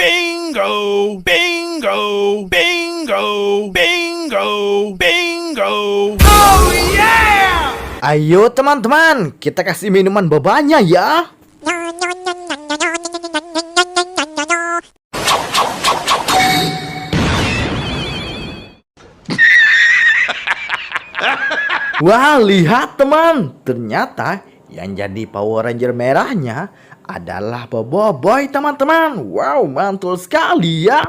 Bingo! Bingo! Bingo! Bingo! Bingo! Oh yeah! Ayo teman-teman, kita kasih minuman bobanya ya. Wah, lihat teman, ternyata yang jadi Power Ranger merahnya adalah Boboiboy teman-teman. Wow, mantul sekali ya.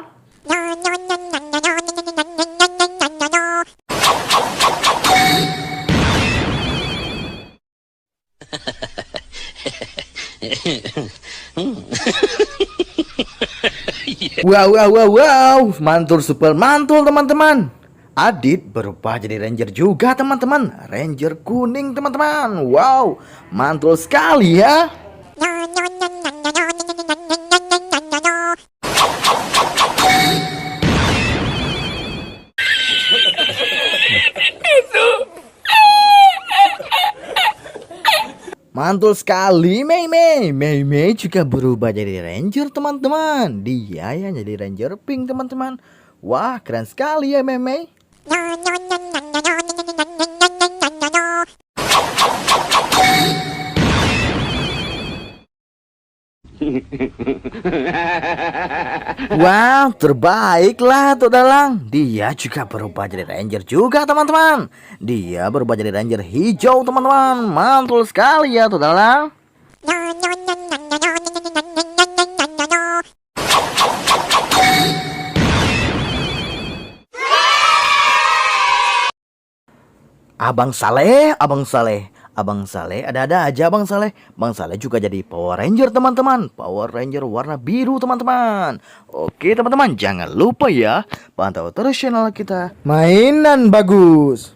Wow, mantul, super mantul teman-teman. Adit berubah jadi Ranger juga teman-teman, Ranger kuning teman-teman. Wow, mantul sekali ya. Mantul sekali Mei juga berubah jadi Ranger teman-teman. Dia yang jadi Ranger pink teman-teman. Wah, keren sekali ya Mei. Wah, terbaiklah Tuk Dalang. Dia juga berubah jadi Ranger juga teman-teman. Dia berubah jadi Ranger hijau teman-teman. Mantul sekali ya Tuk Dalang. Abang Saleh, ada-ada aja Abang Saleh. Bang Saleh juga jadi Power Ranger teman-teman. Power Ranger warna biru teman-teman. Oke teman-teman, jangan lupa ya pantau terus channel kita. Mainan bagus.